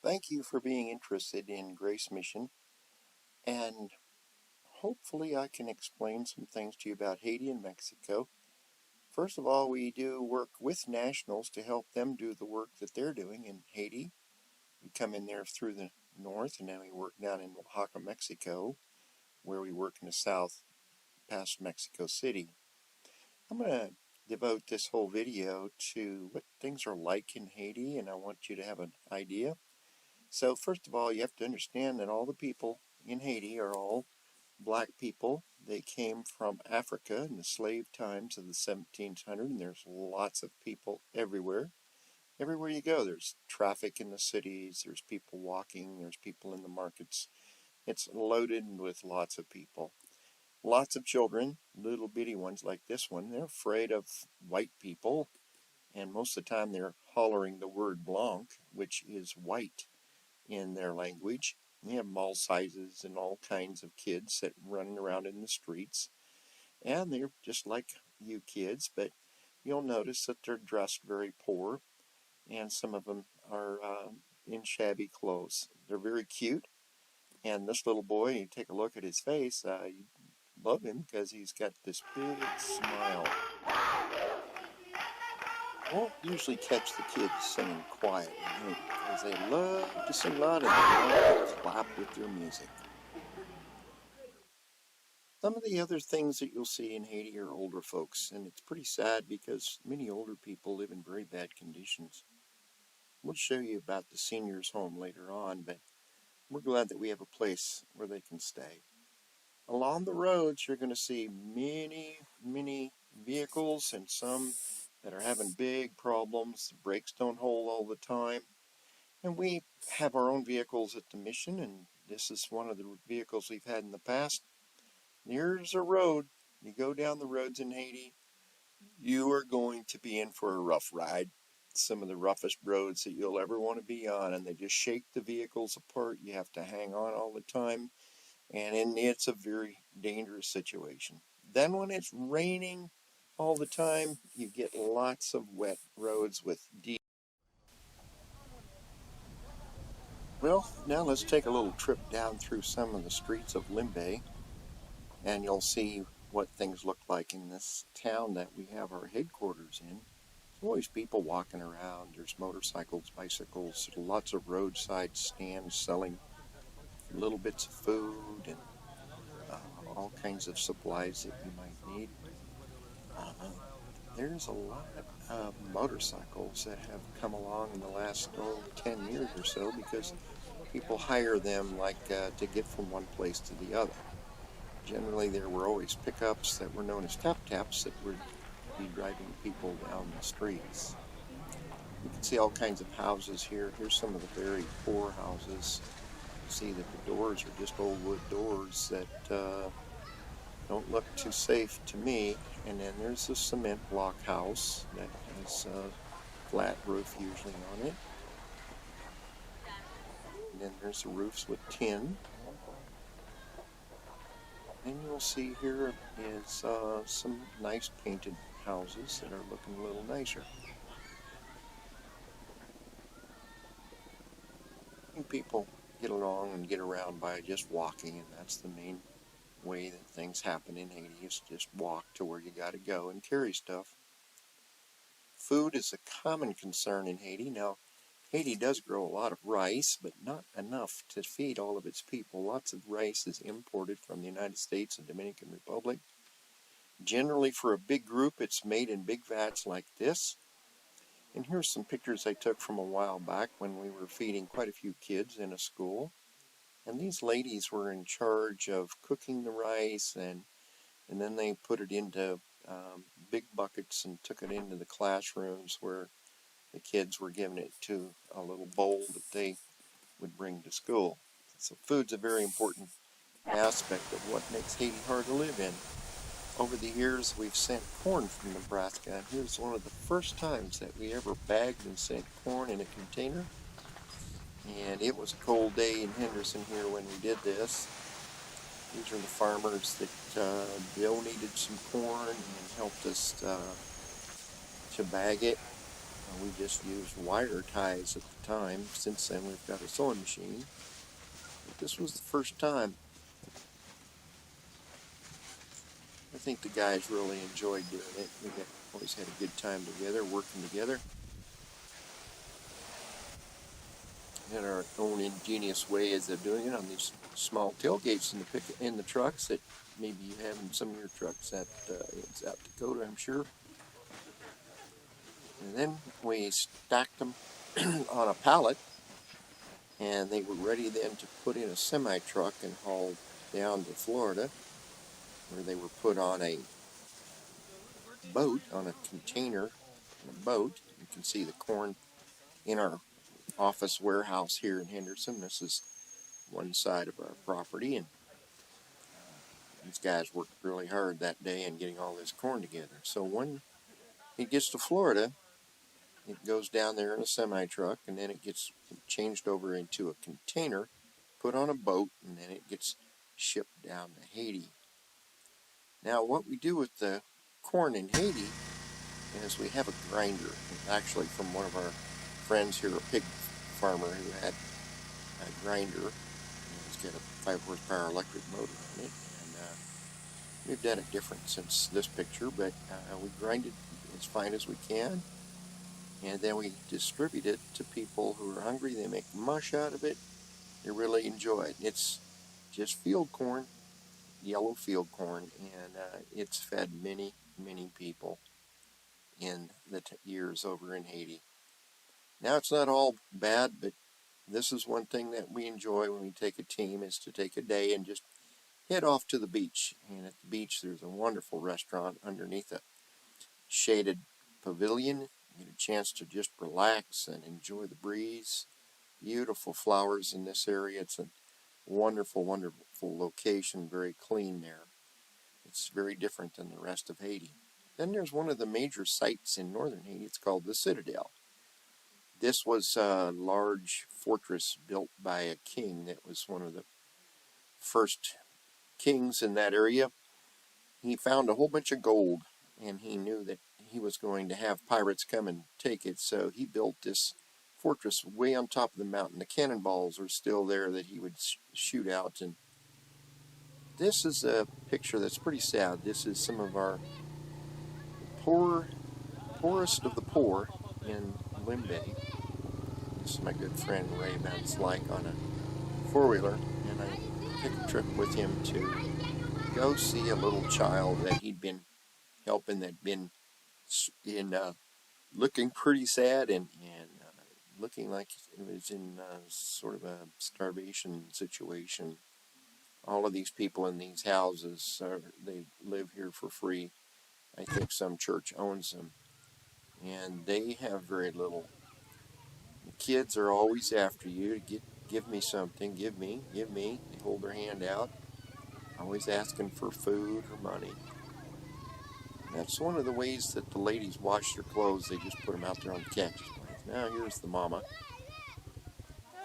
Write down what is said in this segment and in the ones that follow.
Thank you for being interested in Grace Mission, and hopefully I can explain some things to you about Haiti and Mexico. First of all, we do work with nationals to help them do the work that they're doing in Haiti. We come in there through the north, and then we work down in Oaxaca, Mexico, where we work in the south past Mexico City. I'm going to devote this whole video to what things are like in Haiti, and I want you to have an idea. So first of all, you have to understand that all the people in Haiti are all black people. They came from Africa in the slave times of the 1700s, and there's lots of people everywhere. Everywhere you go, there's traffic in the cities, there's people walking, there's people in the markets. It's loaded with lots of people. Lots of children, little bitty ones like this one, they're afraid of white people, and most of the time they're hollering the word blanc, which is white in their language. You have all sizes and all kinds of kids that running around in the streets, and they're just like you kids, but you'll notice that they're dressed very poor, and some of them are in shabby clothes. They're very cute, and this little boy, you take a look at his face, you love him because he's got this big smile. Won't usually catch the kids singing quietly because they love to sing loud and they love to clap with their music. Some of the other things that you'll see in Haiti are older folks, and it's pretty sad because many older people live in very bad conditions. We'll show you about the seniors' home later on, but we're glad that we have a place where they can stay. Along the roads, you're going to see many vehicles, and some that are having big problems. The brakes don't hold all the time. And we have our own vehicles at the mission, and this is one of the vehicles we've had in the past. Here's a road. You go down the roads in Haiti, you are going to be in for a rough ride. Some of the roughest roads that you'll ever want to be on, and they just shake the vehicles apart. You have to hang on all the time, and it's a very dangerous situation. Then when it's raining all the time, you get lots of wet roads with deep. Well, now let's take a little trip down through some of the streets of Limbe, and you'll see what things look like in this town that we have our headquarters in. There's always people walking around. There's motorcycles, bicycles, lots of roadside stands selling little bits of food and all kinds of supplies that you might need. There's a lot of motorcycles that have come along in the last 10 years or so because people hire them to get from one place to the other. Generally, there were always pickups that were known as tap-taps that would be driving people down the streets. You can see all kinds of houses here. Here's some of the very poor houses. You see that the doors are just old wood doors that don't look too safe to me. And then there's a cement block house that has a flat roof usually on it. And then there's the roofs with tin. And you'll see here is some nice painted houses that are looking a little nicer. People get along and get around by just walking, and that's the main way that things happen in Haiti, is just walk to where you got to go and carry stuff. Food is a common concern in Haiti. Now, Haiti does grow a lot of rice, but not enough to feed all of its people. Lots of rice is imported from the United States and Dominican Republic. Generally, for a big group, it's made in big vats like this. And here's some pictures I took from a while back when we were feeding quite a few kids in a school. And these ladies were in charge of cooking the rice, and then they put it into big buckets and took it into the classrooms where the kids were given it to a little bowl that they would bring to school. So food's a very important aspect of what makes Haiti hard to live in. Over the years, we've sent corn from Nebraska, and here's one of the first times that we ever bagged and sent corn in a container. And it was a cold day in Henderson here when we did this. These are the farmers that donated some corn and helped us to bag it. We just used wire ties at the time. Since then we've got a sewing machine. But this was the first time. I think the guys really enjoyed doing it. We always had a good time together, working together. Had our own ingenious ways of doing it on these small tailgates in the trucks that maybe you have in some of your trucks at South Dakota, I'm sure. And then we stacked them on a pallet, and they were ready then to put in a semi-truck and haul down to Florida, where they were put on a boat, on a container, on a boat. You can see the corn in our office warehouse here in Henderson. This is one side of our property, and these guys worked really hard that day in getting all this corn together. So when it gets to Florida, it goes down there in a semi-truck, and then it gets changed over into a container, put on a boat, and then it gets shipped down to Haiti. Now, what we do with the corn in Haiti is we have a grinder. Actually, from one of our friends here, a pig farmer who had a grinder. It's got a 5 horsepower electric motor on it, and we've done it different since this picture, but we grind it as fine as we can, and then we distribute it to people who are hungry. They make mush out of it. They really enjoy it. It's just field corn, yellow field corn, and it's fed many, many people in the years over in Haiti. Now, it's not all bad, but this is one thing that we enjoy when we take a team, is to take a day and just head off to the beach. And at the beach, there's a wonderful restaurant underneath a shaded pavilion. You get a chance to just relax and enjoy the breeze. Beautiful flowers in this area. It's a wonderful, wonderful location, very clean there. It's very different than the rest of Haiti. Then there's one of the major sites in northern Haiti. It's called the Citadel. This was a large fortress built by a king that was one of the first kings in that area. He found a whole bunch of gold, and he knew that he was going to have pirates come and take it, so he built this fortress way on top of the mountain. The cannonballs are still there that he would shoot out, and this is a picture that's pretty sad. This is some of our poorest of the poor in Limbe. This is my good friend Ray Van Slyke on a four-wheeler, and I took a trip with him to go see a little child that he'd been helping, that'd been looking pretty sad and looking like it was in sort of a starvation situation. All of these people in these houses, they live here for free. I think some church owns them, and they have very little. The kids are always after you to give me something, give me. They hold their hand out, always asking for food or money. That's one of the ways that the ladies wash their clothes. They just put them out there on the cactus plants. Now here's the mama,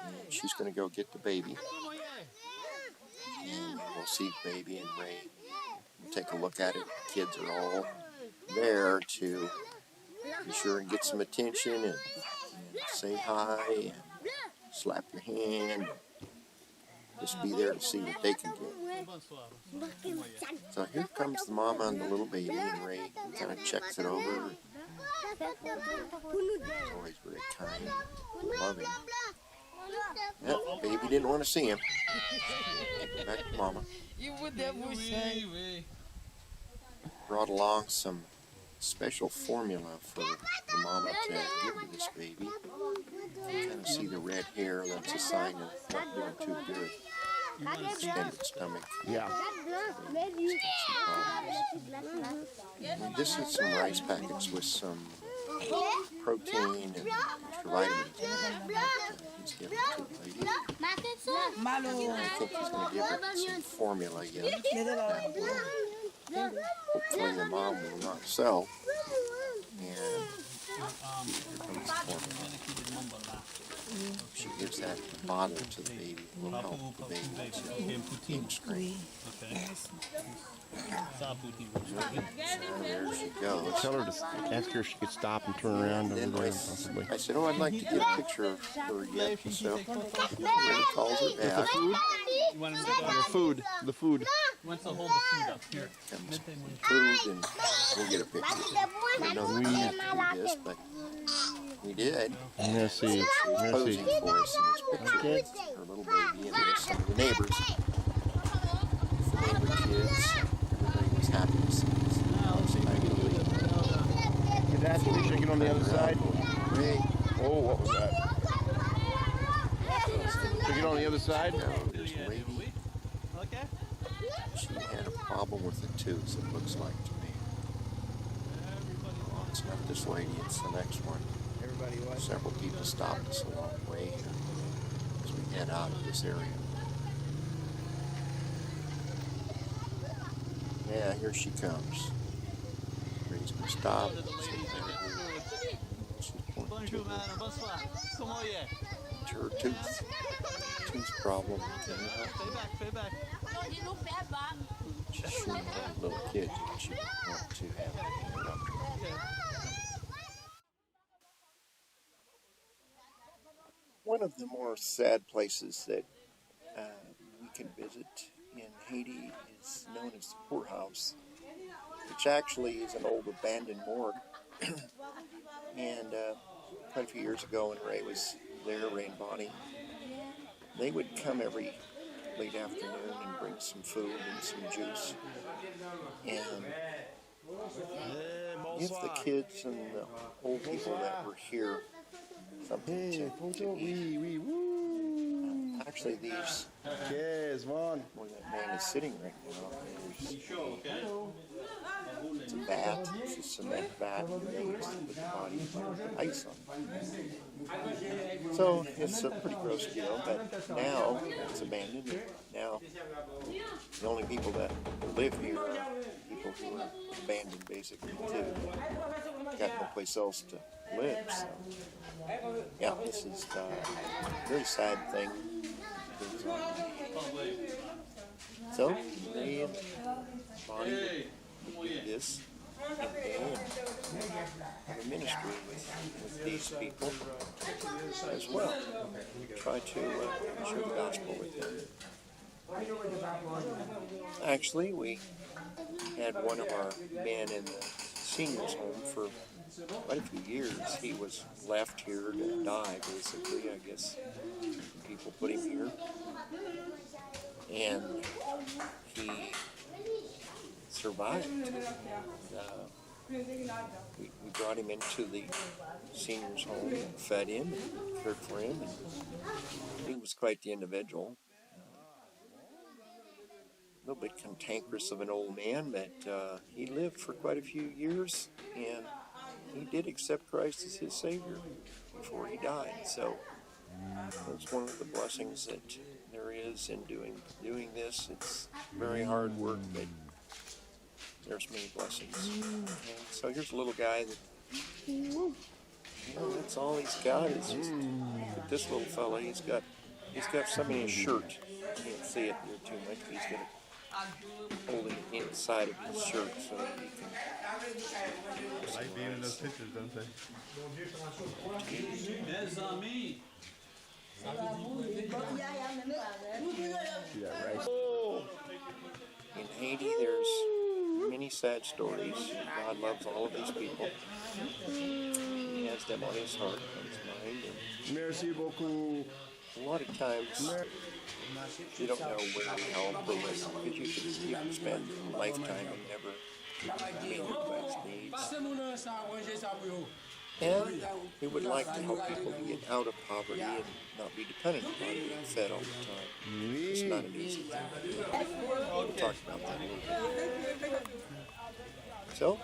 and she's going to go get the baby. And we'll see baby and Ray. We'll take a look at it. The kids are all there to be sure and get some attention and say hi and slap your hand. Just be there to see what they can get. So here comes the mama and the little baby, and Ray kind of checks it over. He's always very kind, loving. Yep, baby didn't want to see him. Back to mama. Brought along some special formula for the mama to give to this baby. You kind of see the red hair. That's a sign of not doing too good. Extended stomach. Yeah. And this is some rice packets with some protein and extra vitamins in it. He's giving it to the lady. I think he's going to give her some formula yet. Hopefully the mom will not sell. And here comes the formula. She gives that bottle to the baby. It will help the baby to gain strength. There she goes. Tell her to ask her if she could stop and turn around over there, possibly. I said, oh, I'd like to get a picture of her yet. So Ray calls her back. The food. The food. Wants to hold the food up here. Comes food, and we'll get a picture. We don't need to do this, but we did. Let's see. She's posing for us in this picture. Okay. Her little baby, and there's some of the neighbors. Neighbor kids. Everybody was happy to see us. Get that. Shake it on the other side. Ray. Oh, what was that? Shake it on the other side. Now, there's a lady. She had a problem with the tubes, it looks like to me. Oh, it's not this lady, it's the next one. Several people stopped us along the way here as we head out of this area. Yeah, here she comes. Ray's gonna stop. She's pointing to her tooth problem. She's shooting at little kids and she want to have it interrupted. One of the more sad places that we can visit in Haiti is known as the poorhouse, which actually is an old abandoned morgue. And quite a few years ago when Ray was there, Ray and Bonnie, they would come every late afternoon and bring some food and some juice. And give the kids and the old people that were here something to eat. Actually, these, where that man is sitting right now, it's a vat, it's a cement vat, and they used to put the body ice on it. So it's a pretty gross deal, but now it's abandoned. Now the only people that live here are people who are abandoned basically too. Got no place else to live, so yeah, this is a very sad thing. So Ray and Bonnie do this every day and have a ministry with these people as well. Try to share the gospel with them. Actually, we had one of our men in the seniors home for quite a few years. He was left here to die, basically. I guess people put him here. And he survived. We brought him into the seniors home and fed him and cared for him. And he was quite the individual. A little bit cantankerous of an old man, but he lived for quite a few years, and he did accept Christ as his Savior before he died. So that's one of the blessings that there is in doing this. It's very hard work, but there's many blessings. And so here's a little guy that, that's all he's got is just this little fella. He's got something in his shirt. You can't see it here too much, but he's got it holding it inside of his shirt so that he can. I like being in those pictures, don't they? In Haiti, there's many sad stories. God loves all of these people. He has them on his heart, on his mind. And Merci beaucoup. a lot of times, you don't know where to help or what, because you can spend a lifetime and never meet everybody's needs. And we would like to help people to get out of poverty and not be dependent upon being fed all the time. It's not an easy thing to do. We'll talk about that a little bit. So,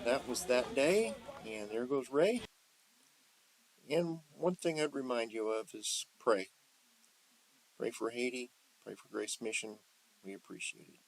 that was that day, and there goes Ray. And one thing I'd remind you of is pray. Pray for Haiti, pray for Grace Mission. We appreciate it.